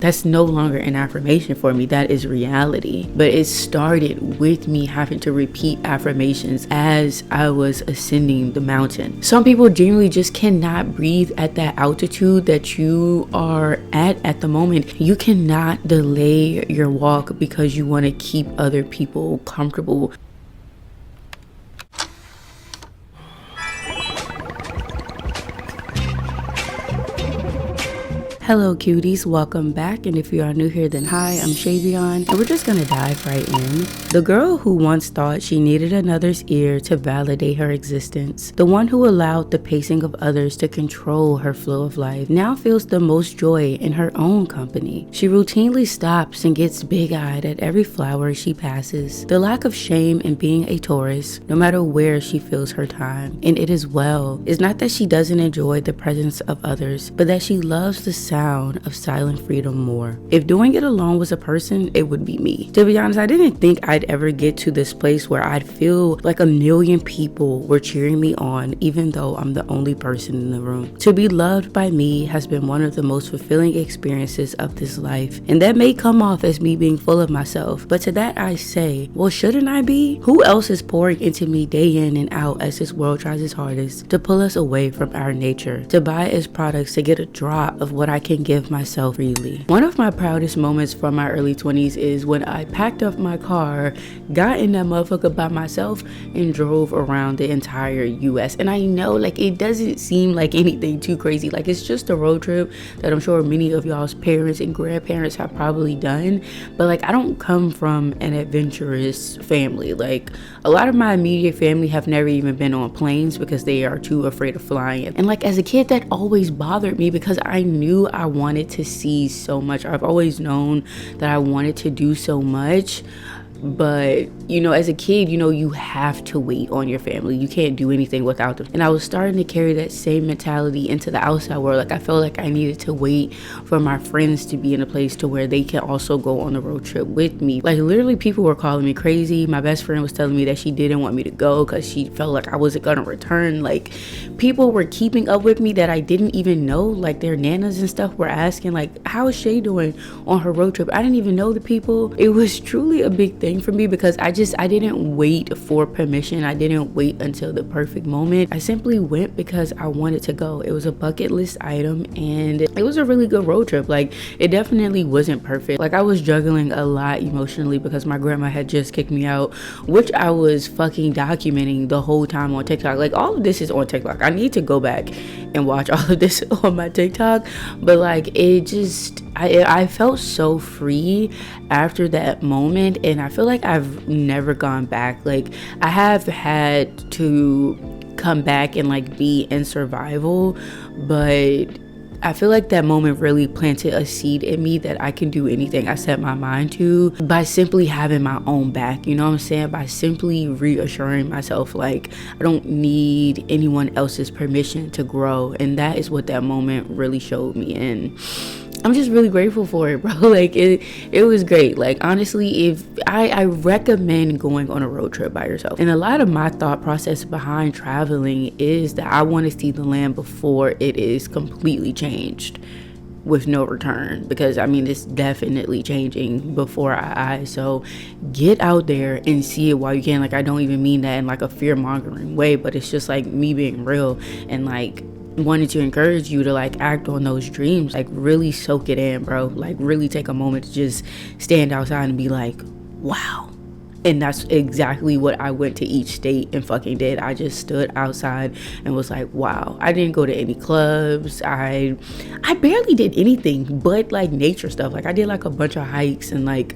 That's no longer an affirmation for me. That is reality. But it started with me having to repeat affirmations as I was ascending the mountain. Some people genuinely just cannot breathe at that altitude that you are at the moment. You cannot delay your walk because you want to keep other people comfortable. Hello cuties, welcome back, and if you are new here then hi, I'm SHAE, and we're just gonna dive right in. The girl who once thought she needed another's ear to validate her existence, the one who allowed the pacing of others to control her flow of life, now feels the most joy in her own company. She routinely stops and gets big-eyed at every flower she passes. The lack of shame in being a Taurus, no matter where she fills her time, and it is well, is not that she doesn't enjoy the presence of others, but that she loves the sound of silent freedom more. If doing it alone was a person, it would be me. To be honest, I didn't think I'd ever get to this place where I'd feel like a million people were cheering me on, even though I'm the only person in the room. To be loved by me has been one of the most fulfilling experiences of this life, and that may come off as me being full of myself, but to that I say, well, shouldn't I be? Who else is pouring into me day in and out as this world tries its hardest to pull us away from our nature, to buy its products to get a drop of what I can give myself freely? One of my proudest moments from my early 20s is when I packed up my car, got in that motherfucker by myself, and drove around the entire US. And I know, like, it doesn't seem like anything too crazy. Like, it's just a road trip that I'm sure many of y'all's parents and grandparents have probably done. But like, I don't come from an adventurous family. Like, a lot of my immediate family have never even been on planes because they are too afraid of flying. And like, as a kid, that always bothered me because I knew I wanted to see so much. I've always known that I wanted to do so much, but you know, as a kid, you know, you have to wait on your family. You can't do anything without them. And I was starting to carry that same mentality into the outside world. Like, I felt like I needed to wait for my friends to be in a place to where they can also go on the road trip with me. Like, literally, people were calling me crazy. My best friend was telling me that she didn't want me to go because she felt like I wasn't gonna return. Like, people were keeping up with me that I didn't even know. Like, their nanas and stuff were asking, like, how is SHAE doing on her road trip? I didn't even know the people. It was truly a big thing for me because I didn't wait for permission. I didn't wait until the perfect moment. I simply went because I wanted to go. It was a bucket list item, and it was a really good road trip. Like, it definitely wasn't perfect. Like, I was juggling a lot emotionally because my grandma had just kicked me out, which I was fucking documenting the whole time on TikTok. Like, all of this is on TikTok. I need to go back and watch all of this on my TikTok. But like, it just, I felt so free after that moment, and I feel like I've never gone back. Like, I have had to come back and like be in survival, but I feel like that moment really planted a seed in me that I can do anything I set my mind to by simply having my own back. You know what I'm saying? By simply reassuring myself, like, I don't need anyone else's permission to grow. And that is what that moment really showed me. And I'm just really grateful for it, bro. Like, it was great. Like, honestly, if I recommend going on a road trip by yourself. And a lot of my thought process behind traveling is that I want to see the land before it is completely changed with no return, because I mean, it's definitely changing before our eyes. So get out there and see it while you can. Like, I don't even mean that in like a fear-mongering way, but it's just like me being real and like wanted to encourage you to like act on those dreams. Like, really soak it in, bro. Like, really take a moment to just stand outside and be like, wow. And that's exactly what I went to each state and fucking did. I just stood outside and was like, wow. I didn't go to any clubs. I barely did anything but like nature stuff. Like, I did like a bunch of hikes and like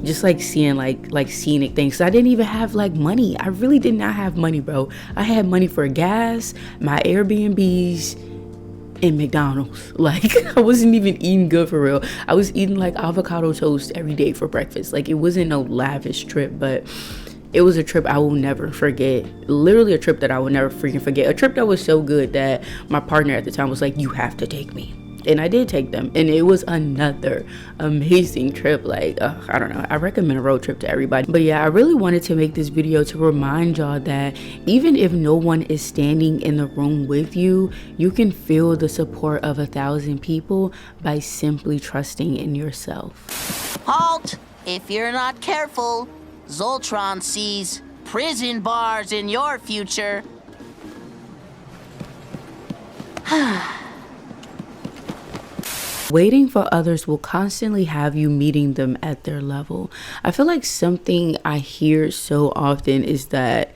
just like seeing like scenic things. So I didn't even have like money. I really did not have money, bro. I had money for gas, my Airbnbs, and McDonald's. Like, I wasn't even eating good for real. I was eating like avocado toast every day for breakfast. Like, it wasn't no lavish trip, but it was a trip I will never forget. Literally a trip that I will never freaking forget. A trip that was so good that my partner at the time was like, you have to take me. And I did take them, and it was another amazing trip. Like, I don't know, I recommend a road trip to everybody. But yeah, I really wanted to make this video to remind y'all that even if no one is standing in the room with you, you can feel the support of 1,000 people by simply trusting in yourself. Halt! If you're not careful, Zoltron sees prison bars in your future. Waiting for others will constantly have you meeting them at their level. I feel like something I hear so often is that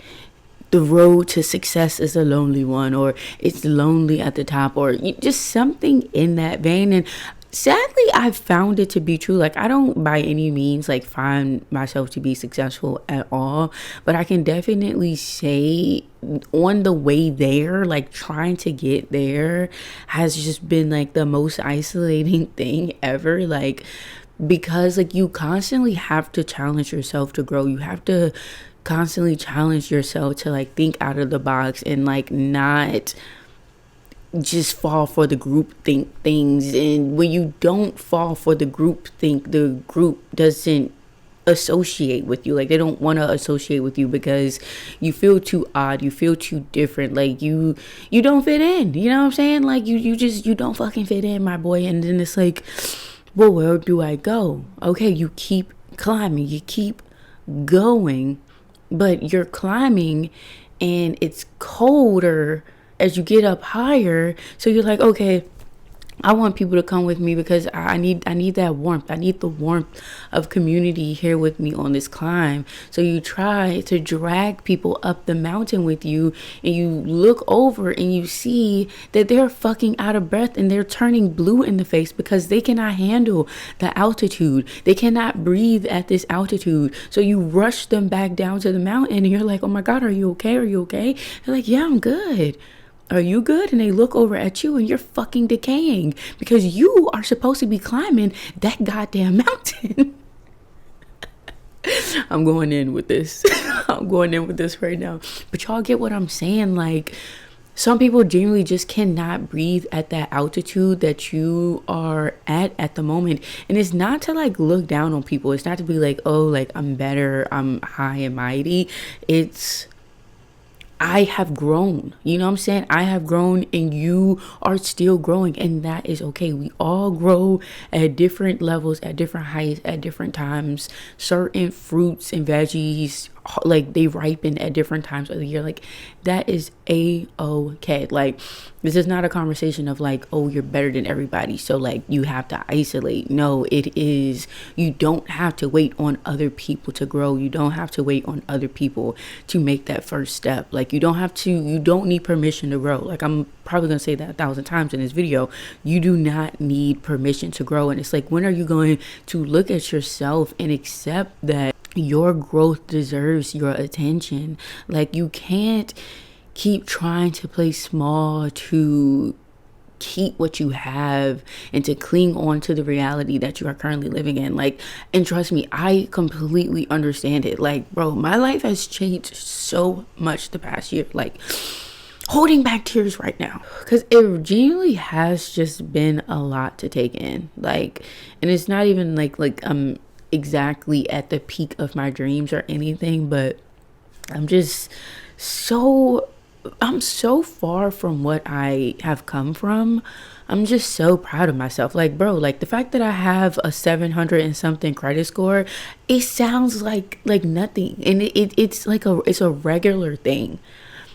the road to success is a lonely one, or it's lonely at the top, or just something in that vein. And sadly, I've found it to be true. Like, I don't by any means like find myself to be successful at all, but I can definitely say on the way there, like trying to get there has just been like the most isolating thing ever. Like, because like you constantly have to challenge yourself to grow. You have to constantly challenge yourself to like think out of the box and like not just fall for the group think things. And when you don't fall for the group think, the group doesn't associate with you. Like, they don't want to associate with you because you feel too odd, you feel too different, like you don't fit in, you know what I'm saying? Like you don't fucking fit in, my boy. And then it's like, well, where do I go? Okay, you keep climbing, you keep going, but you're climbing and it's colder as you get up higher. So you're like, okay, I want people to come with me because I need that warmth. I need the warmth of community here with me on this climb. So you try to drag people up the mountain with you, and you look over and you see that they're fucking out of breath and they're turning blue in the face because they cannot handle the altitude. They cannot breathe at this altitude. So you rush them back down to the mountain and you're like, oh my God, are you okay? Are you okay? They're like, yeah, I'm good. Are you good? And they look over at you and you're fucking decaying because you are supposed to be climbing that goddamn mountain. I'm going in with this. I'm going in with this right now. But y'all get what I'm saying? Like, some people genuinely just cannot breathe at that altitude that you are at the moment. And it's not to like look down on people. It's not to be like, oh, like I'm better, I'm high and mighty. It's, I have grown, you know what I'm saying? I have grown and you are still growing, and that is okay. We all grow at different levels, at different heights, at different times. Certain fruits and veggies, like, they ripen at different times of the year. Like, that is a-okay. Like, this is not a conversation of like, oh, you're better than everybody, so like you have to isolate. No, it is, you don't have to wait on other people to grow. You don't have to wait on other people to make that first step. Like, you don't need permission to grow. Like, I'm probably gonna say that 1,000 times in this video. You do not need permission to grow. And it's like, when are you going to look at yourself and accept that your growth deserves your attention? Like, you can't keep trying to play small to keep what you have and to cling on to the reality that you are currently living in. Like, and trust me, I completely understand it. Like, bro, my life has changed so much the past year. Like, holding back tears right now because it genuinely has just been a lot to take in. Like, and it's not even like I'm exactly at the peak of my dreams or anything, but I'm so far from what I have come from. I'm just so proud of myself. Like, bro, like the fact that I have a 700 and something credit score, it sounds like nothing, and it's like it's a regular thing.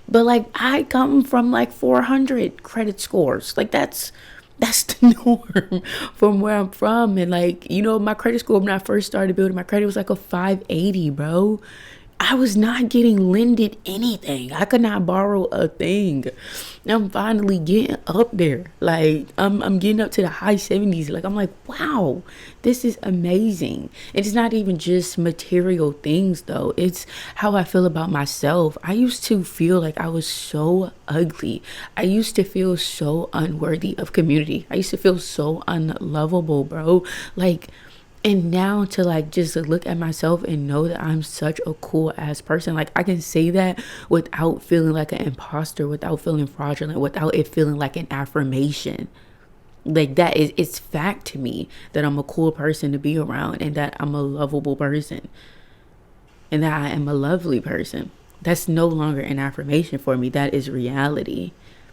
But like, I come from like 400 credit scores. Like, that's the norm from where I'm from. And like, you know, my credit score, when I first started building my credit, was like a 580, bro. I was not getting lended anything. I could not borrow a thing. I'm finally getting up there. Like, I'm getting up to the high 70s. Like, I'm like, wow, this is amazing. It's not even just material things though. It's how I feel about myself. I used to feel like I was so ugly. I used to feel so unworthy of community. I used to feel so unlovable, bro. Like, and now to like just look at myself and know that I'm such a cool ass person. Like, I can say that without feeling like an imposter, without feeling fraudulent, without it feeling like an affirmation. Like that is, it's fact to me that I'm a cool person to be around, and that I'm a lovable person, and that I am a lovely person. That's no longer an affirmation for me. That is reality.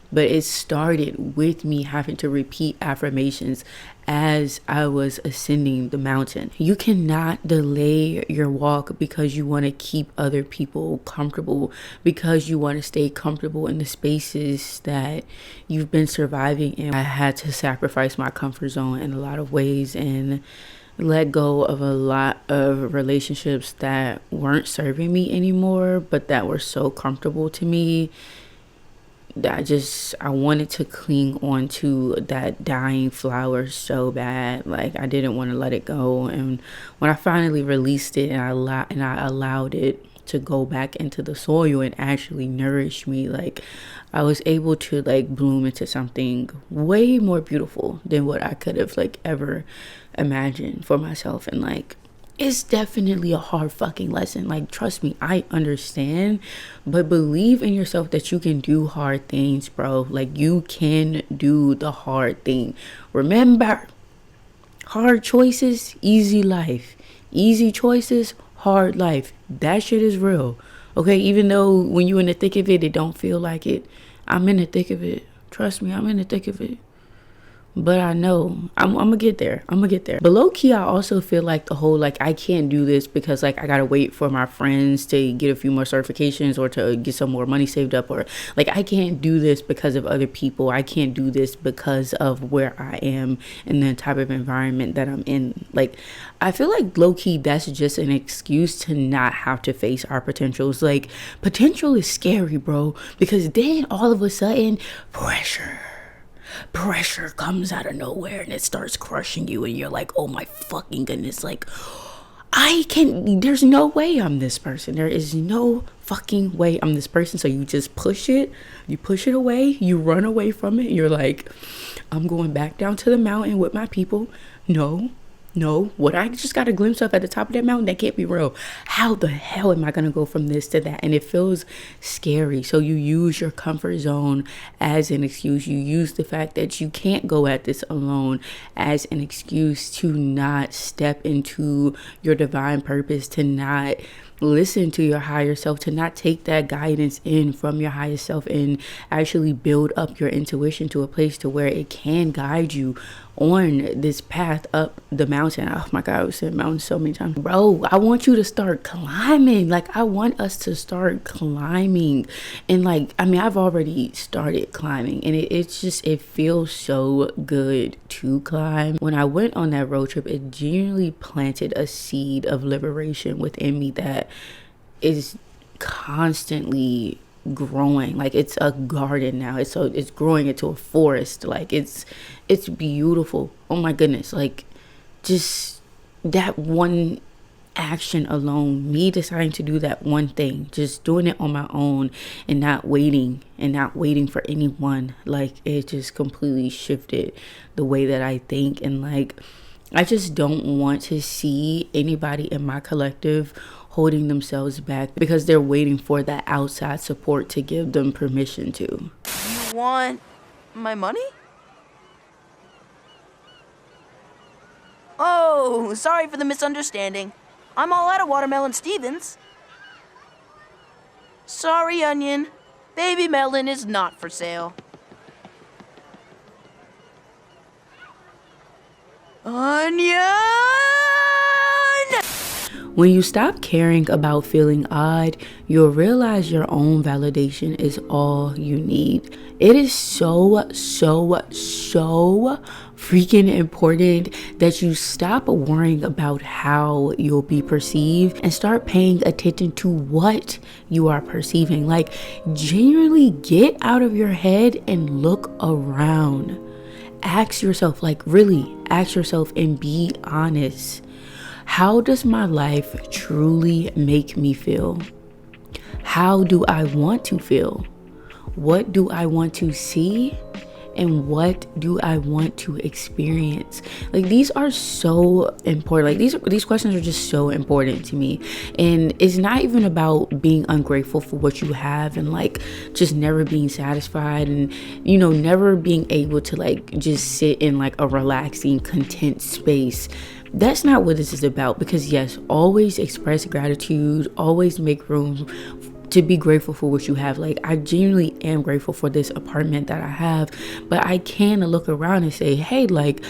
But it started with me having to repeat affirmations as I was ascending the mountain. You cannot delay your walk because you want to keep other people comfortable, because you want to stay comfortable in the spaces that you've been surviving in. I had to sacrifice my comfort zone in a lot of ways and let go of a lot of relationships that weren't serving me anymore, but that were so comfortable to me that I wanted to cling on to that dying flower so bad. Like I didn't want to let it go. And when I finally released it and I allowed it to go back into the soil and actually nourish me, like I was able to like bloom into something way more beautiful than what I could have like ever imagined for myself. And like, it's definitely a hard fucking lesson. Like, trust me, I understand, but believe in yourself that you can do hard things, bro. Like, you can do the hard thing. Remember, hard choices, easy life. Easy choices, hard life. That shit is real. Okay, even though when you're in the thick of it, it don't feel like it. I'm in the thick of it. Trust me, I'm in the thick of it. But I know I'm gonna get there. But low key, I also feel like the whole like I can't do this because like I gotta wait for my friends to get a few more certifications or to get some more money saved up, or like I can't do this because of other people. I can't do this because of where I am and the type of environment that I'm in. Like I feel like low key that's just an excuse to not have to face our potentials. Like potential is scary, bro, because then all of a sudden pressure comes out of nowhere and it starts crushing you, and you're like, oh my fucking goodness, like there's no way I'm this person. There is no fucking way I'm this person. So you just push it away, you run away from it. You're like, I'm going back down to the mountain with my people. No, what I just got a glimpse of at the top of that mountain, that can't be real. How the hell am I going to go from this to that? And it feels scary. So you use your comfort zone as an excuse. You use the fact that you can't go at this alone as an excuse to not step into your divine purpose, to not listen to your higher self, to not take that guidance in from your higher self and actually build up your intuition to a place to where it can guide you on this path up the mountain. Oh my God, I've said mountain so many times. Bro, I want you to start climbing. Like I want us to start climbing. And like, I mean, I've already started climbing, and it feels so good to climb. When I went on that road trip, it genuinely planted a seed of liberation within me that is constantly growing. Like it's a garden now. It's growing into a forest. Like it's beautiful. Oh my goodness. Like just that one action alone, me deciding to do that one thing, just doing it on my own and not waiting for anyone, like it just completely shifted the way that I think. And like I just don't want to see anybody in my collective holding themselves back because they're waiting for that outside support to give them permission to. You want my money? Oh, sorry for the misunderstanding. I'm all out of watermelon Stevens. Sorry, Onion. Baby melon is not for sale. Onion! When you stop caring about feeling odd, you'll realize your own validation is all you need. It is so freaking important that you stop worrying about how you'll be perceived and start paying attention to what you are perceiving. Like, genuinely get out of your head and look around. Ask yourself, like really ask yourself and be honest. How does my life truly make me feel? How do I want to feel? What do I want to see? and what do I want to experience? Like, these are so important. Like, these questions are just so important to me. And it's not even about being ungrateful for what you have and like just never being satisfied and, you know, never being able to like just sit in like a relaxing, content space. That's not what this is about, because yes, always express gratitude, always make room to be grateful for what you have. Like, I genuinely am grateful for this apartment that I have, but I can look around and say, hey, like,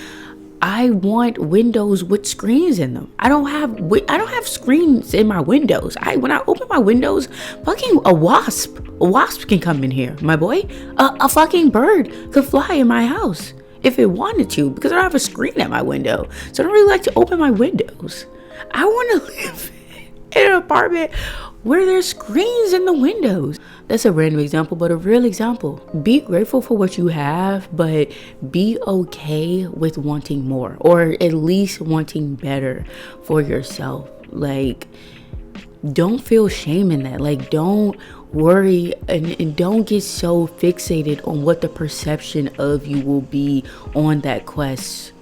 I want windows with screens in them. I don't have screens in my windows. When I open my windows, fucking a wasp can come in here, my boy. A fucking bird could fly in my house if it wanted to, because I don't have a screen at my window. So I don't really like to open my windows. I want to live in an apartment where there's screens in the windows. That's a random example, but a real example. Be grateful for what you have, but be okay with wanting more, or at least wanting better for yourself. Like, don't feel shame in that. Like, don't worry and don't get so fixated on what the perception of you will be on that quest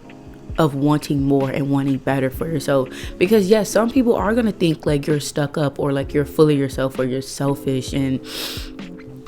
of wanting more and wanting better for yourself. Because yes, some people are gonna think like you're stuck up, or like you're full of yourself, or you're selfish and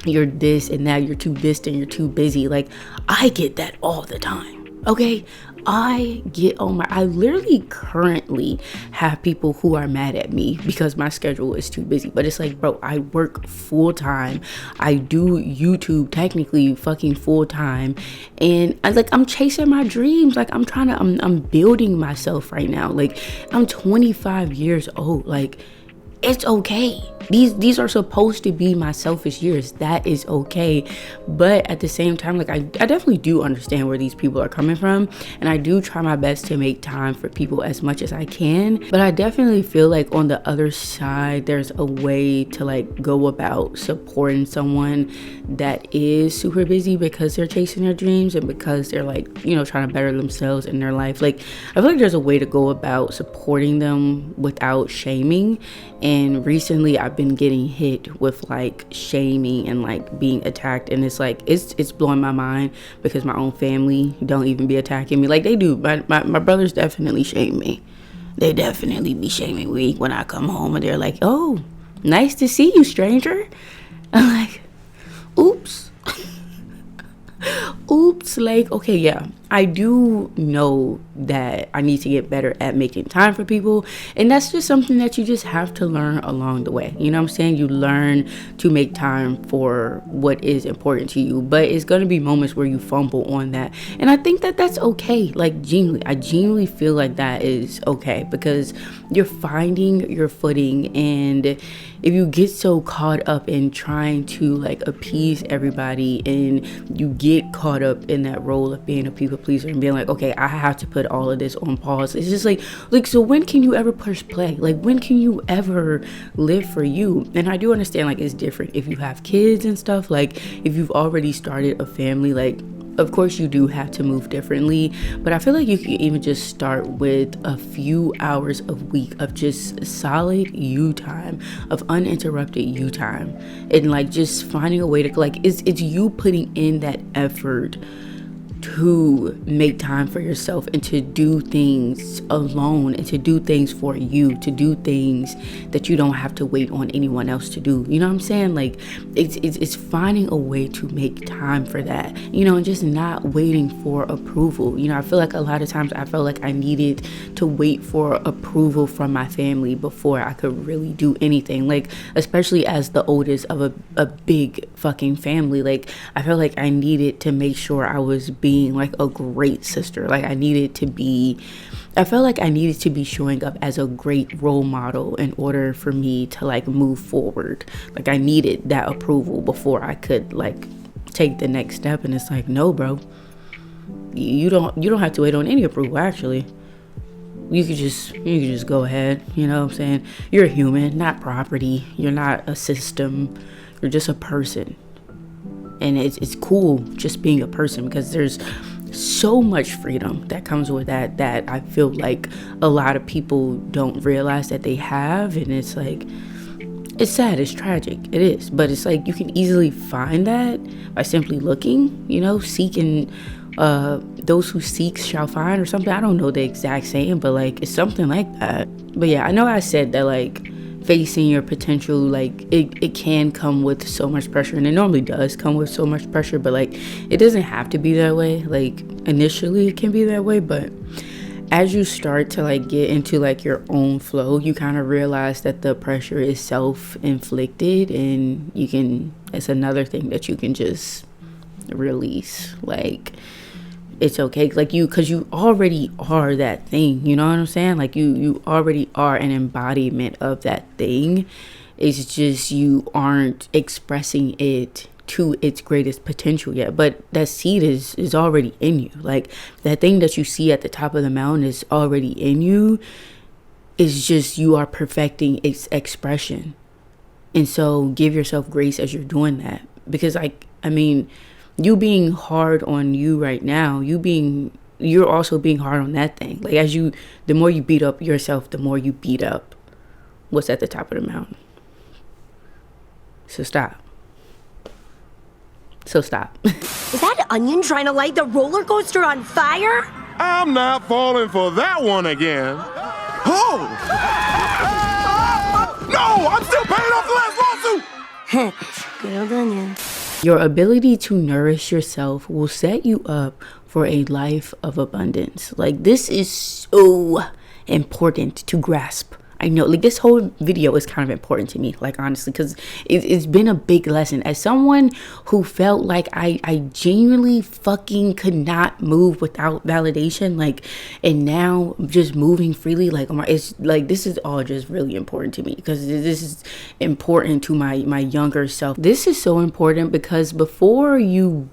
you're this and that, you're too distant, you're too busy. Like, I get that all the time, okay? I literally currently have people who are mad at me because my schedule is too busy. But it's like, bro, I work full time. I do YouTube technically fucking full time. And I'm chasing my dreams. Like, I'm building myself right now. Like, I'm 25 years old. Like, it's okay. These are supposed to be my selfish years. That is okay. But at the same time, like, I definitely do understand where these people are coming from, and I do try my best to make time for people as much as I can. But I definitely feel like on the other side, there's a way to like go about supporting someone that is super busy because they're chasing their dreams and because they're like, you know, trying to better themselves in their life. Like, I feel like there's a way to go about supporting them without shaming. And recently I've been getting hit with like shaming and like being attacked, and it's like it's blowing my mind because my own family don't even be attacking me like they do. My brothers definitely shame me. They definitely be shaming me when I come home, and they're like, oh, nice to see you, stranger. I'm like, oops. Oops. Like, okay, yeah, I do know that I need to get better at making time for people, and that's just something that you just have to learn along the way. You know what I'm saying? You learn to make time for what is important to you, but it's going to be moments where you fumble on that, and I think that that's okay. Like, I genuinely feel like that is okay, because you're finding your footing. And if you get so caught up in trying to like appease everybody, and you get caught up in that role of being a people pleaser and being like, okay, I have to put all of this on pause, it's just like so when can you ever push play? Like, when can you ever live for you? And I do understand, like, it's different if you have kids and stuff. Like, if you've already started a family, like, of course you do have to move differently, but I feel like you can even just start with a few hours a week of just solid you time, of uninterrupted you time, and like just finding a way to like it's you putting in that effort to make time for yourself and to do things alone and to do things for you, to do things that you don't have to wait on anyone else to do. You know what I'm saying? Like, it's finding a way to make time for that, you know, and just not waiting for approval. You know, I feel like a lot of times I felt like I needed to wait for approval from my family before I could really do anything. Like, especially as the oldest of a big fucking family, like, I felt like I needed to make sure I was being like a great sister. Like, I felt like I needed to be showing up as a great role model in order for me to like move forward. Like, I needed that approval before I could like take the next step. And it's like, no, bro, you don't have to wait on any approval. Actually, you could just go ahead. You know what I'm saying? You're a human, not property. You're not a system. You're just a person. And it's cool just being a person, because there's so much freedom that comes with that I feel like a lot of people don't realize that they have. And it's like, It's sad, it's tragic, it is, but it's like you can easily find that by simply looking, you know, seeking. Those who seek shall find, or something. I don't know the exact saying, but like it's something like that. But yeah, I know I said that like facing your potential, like it can come with so much pressure, and it normally does come with so much pressure, but like it doesn't have to be that way. Like initially it can be that way, but as you start to like get into like your own flow, you kind of realize that the pressure is self-inflicted, and it's another thing that you can just release. Like it's okay, like because you already are that thing, you know what I'm saying? Like you already are an embodiment of that thing. It's just you aren't expressing it to its greatest potential yet, but that seed is already in you. Like that thing that you see at the top of the mountain is already in you. It's just you are perfecting its expression. And so give yourself grace as you're doing that, because I mean, you being hard on you right now, you're also being hard on that thing. Like the more you beat up yourself, the more you beat up what's at the top of the mountain. So stop. Is that onion trying to light the roller coaster on fire? I'm not falling for that one again. Oh! No, I'm still paying off the last lawsuit. Good old onion. Your ability to nourish yourself will set you up for a life of abundance. Like this is so important to grasp. I know, like this whole video is kind of important to me, like honestly, because it's been a big lesson. As someone who felt like I genuinely fucking could not move without validation, like, and now just moving freely, like it's like this is all just really important to me, because this is important to my younger self. This is so important because before you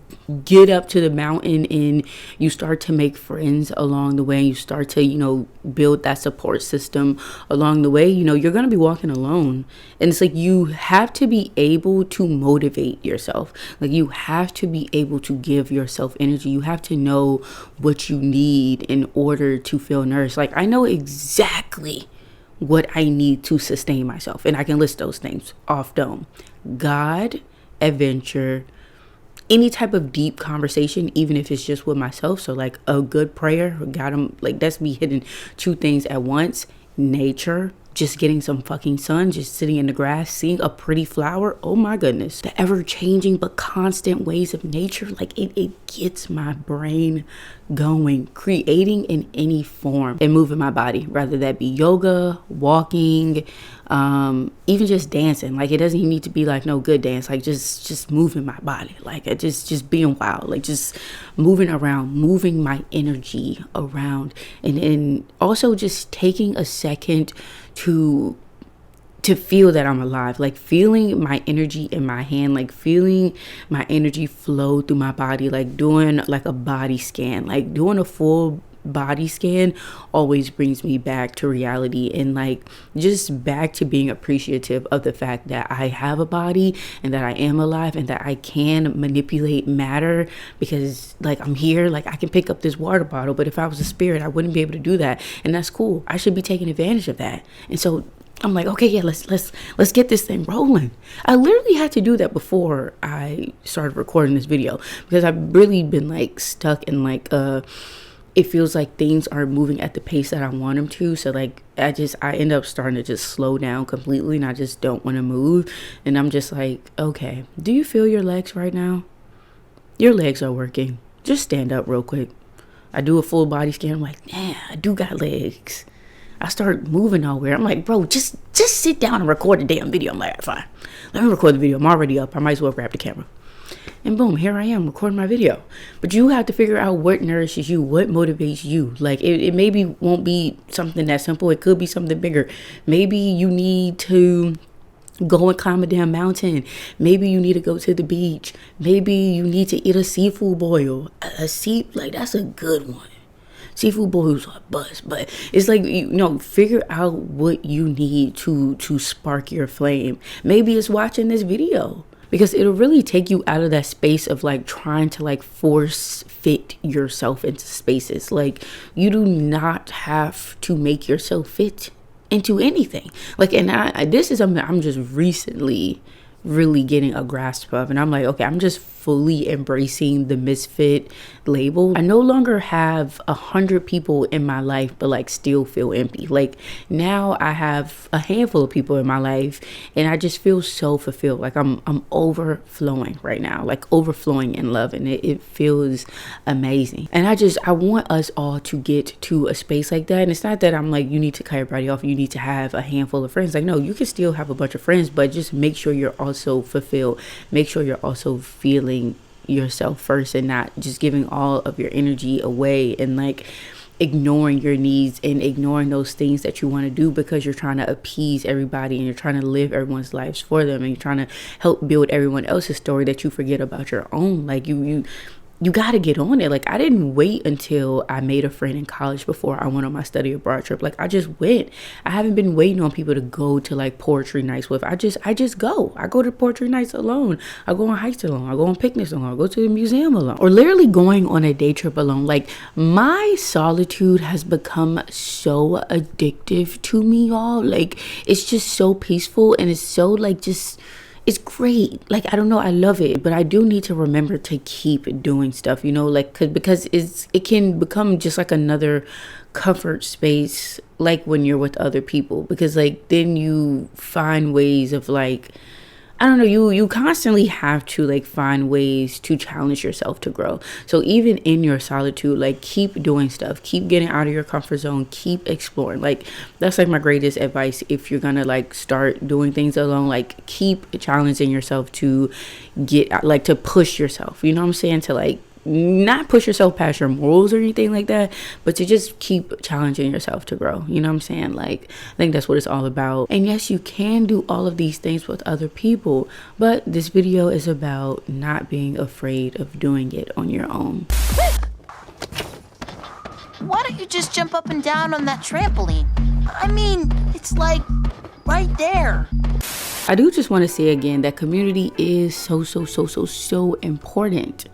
get up to the mountain and you start to make friends along the way, and you start to, you know, build that support system along the way, you know, you're going to be walking alone. And it's like you have to be able to motivate yourself. Like you have to be able to give yourself energy. You have to know what you need in order to feel nourished. Like I know exactly what I need to sustain myself, and I can list those things off dome: God, adventure, any type of deep conversation, even if it's just with myself. So like a good prayer, like that's me hitting two things at once. Nature, just getting some fucking sun, just sitting in the grass, seeing a pretty flower. Oh my goodness. The ever changing but constant ways of nature, like it gets my brain going. Creating in any form and moving my body, whether that be yoga, walking, even just dancing. Like it doesn't even need to be like no good dance, like just moving my body, like just being wild, like just moving around, moving my energy around, and also just taking a second to feel that I'm alive, like feeling my energy in my hand, like feeling my energy flow through my body, like doing like a body scan, like doing a full body scan always brings me back to reality, and like just back to being appreciative of the fact that I have a body and that I am alive and that I can manipulate matter, because like I'm here, like I can pick up this water bottle, but if I was a spirit I wouldn't be able to do that, and that's cool. I should be taking advantage of that. And so I'm like, okay, yeah, let's get this thing rolling. I literally had to do that before I started recording this video, because I've really been like stuck in like it feels like things aren't moving at the pace that I want them to. So like I end up starting to just slow down completely, and I just don't want to move. And I'm just like, okay, do you feel your legs right now? Your legs are working. Just stand up real quick. I do a full body scan. I'm like, yeah, I do got legs. I start moving nowhere. I'm like, bro, just sit down and record the damn video. I'm like, fine, let me record the video. I'm already up. I might as well grab the camera. And boom, here I am recording my video. But you have to figure out what nourishes you, what motivates you. Like it maybe won't be something that simple. It could be something bigger. Maybe you need to go and climb a damn mountain. Maybe you need to go to the beach. Maybe you need to eat a seafood boil. Like that's a good one. Seafood boils are bust, but it's like, you know, figure out what you need to spark your flame. Maybe it's watching this video, because it'll really take you out of that space of like trying to like force fit yourself into spaces. Like you do not have to make yourself fit into anything. Like, and this is something I'm just recently really getting a grasp of, and I'm like, okay, I'm just fully embracing the misfit label. I no longer have 100 people in my life but like still feel empty. Like, now I have a handful of people in my life and I just feel so fulfilled. Like I'm overflowing right now, like overflowing in love, and it feels amazing. And I want us all to get to a space like that. And it's not that I'm like, you need to cut everybody off, you need to have a handful of friends. Like, no, you can still have a bunch of friends, but just make sure you're also fulfilled. Make sure you're also feeling yourself first and not just giving all of your energy away and like ignoring your needs and ignoring those things that you want to do because you're trying to appease everybody and you're trying to live everyone's lives for them and you're trying to help build everyone else's story that you forget about your own. Like, you got to get on it. Like, I didn't wait until I made a friend in college before I went on my study abroad trip. Like, I just went. I haven't been waiting on people to go to like poetry nights with. I just go. I go to poetry nights alone. I go on hikes alone. I go on picnics alone. I go to the museum alone. Or literally going on a day trip alone. Like, my solitude has become so addictive to me, y'all. Like, it's just so peaceful and it's so like just... it's great. Like, I don't know, I love it, but I do need to remember to keep doing stuff, you know, like, because it can become just like another comfort space, like when you're with other people, because like then you find ways of like, I don't know, you constantly have to like find ways to challenge yourself to grow. So even in your solitude, like, keep doing stuff, keep getting out of your comfort zone, keep exploring. Like, that's like my greatest advice. If you're gonna like start doing things alone, like, keep challenging yourself to get like to push yourself, you know what I'm saying, to like not push yourself past your morals or anything like that, but to just keep challenging yourself to grow, you know what I'm saying? Like, I think that's what it's all about. And yes, you can do all of these things with other people, but this video is about not being afraid of doing it on your own. Why don't you just jump up and down on that trampoline? I mean, it's like right there. I do just want to say again that community is so important.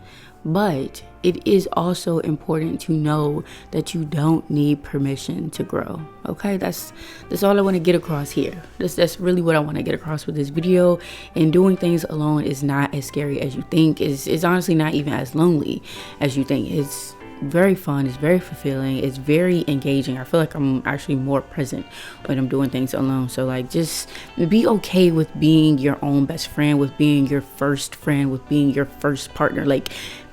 But it is also important to know that you don't need permission to grow. Okay, that's all I want to get across here. That's really what I want to get across with this video. And doing things alone is not as scary as you think. It's honestly not even as lonely as you think. It's very fun, it's very fulfilling, it's very engaging. I feel like I'm actually more present when I'm doing things alone. So like, just be okay with being your own best friend, with being your first friend, with being your first partner. Like,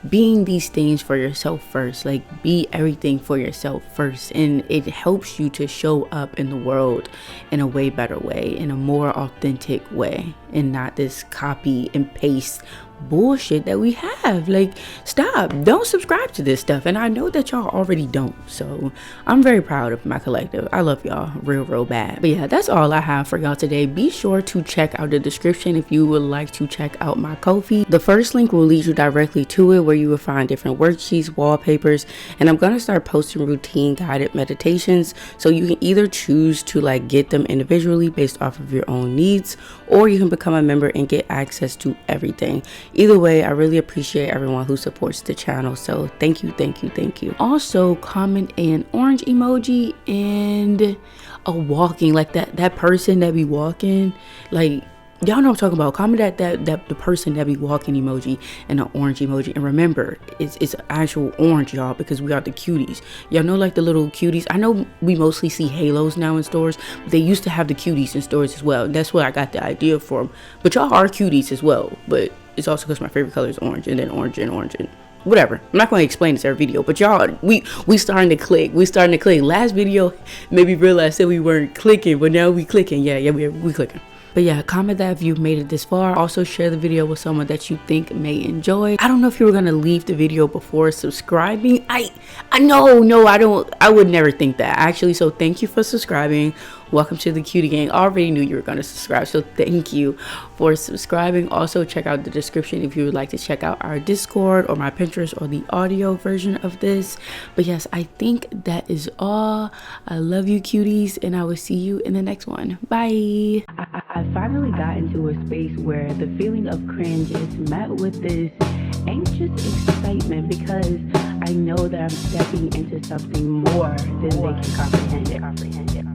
being these things for yourself first. Like, be everything for yourself first, and it helps you to show up in the world in a way better way, in a more authentic way, and not this copy and paste bullshit that we have. Like, stop, don't subscribe to this stuff, and I know that y'all already don't, so I'm very proud of my collective. I love y'all real bad. But yeah, that's all I have for y'all today. Be sure to check out the description if you would like to check out my Ko-fi. The first link will lead you directly to it, where you will find different worksheets, wallpapers, and I'm gonna start posting routine guided meditations, so you can either choose to like get them individually based off of your own needs, or you can become a member and get access to everything. Either way, I really appreciate everyone who supports the channel, so thank you. Also, comment an orange emoji and a walking, like that person that be walking, like, y'all know what I'm talking about. Comment that the person that be walking emoji and an orange emoji. And remember, it's actual orange, y'all, because we are the cuties. Y'all know, like the little cuties. I know we mostly see halos now in stores, but they used to have the cuties in stores as well. That's where I got the idea from. But y'all are cuties as well. But it's also because my favorite color is orange, and then orange and whatever. I'm not going to explain this every video, but y'all, we starting to click. Last video made me realize that we weren't clicking, but now we clicking. Yeah, we clicking. But yeah, comment that if you've made it this far. Also, share the video with someone that you think may enjoy. I don't know if you were gonna leave the video before subscribing. I would never think that, actually. So thank you for subscribing. Welcome to the cutie gang. I already knew you were gonna subscribe, so thank you for subscribing. Also, check out the description if you would like to check out our Discord or my Pinterest or the audio version of this. But yes, I think that is all. I love you, cuties, and I will see you in the next one. Bye. I finally got into a space where the feeling of cringe is met with this anxious excitement, because I know that I'm stepping into something more than they can comprehend it.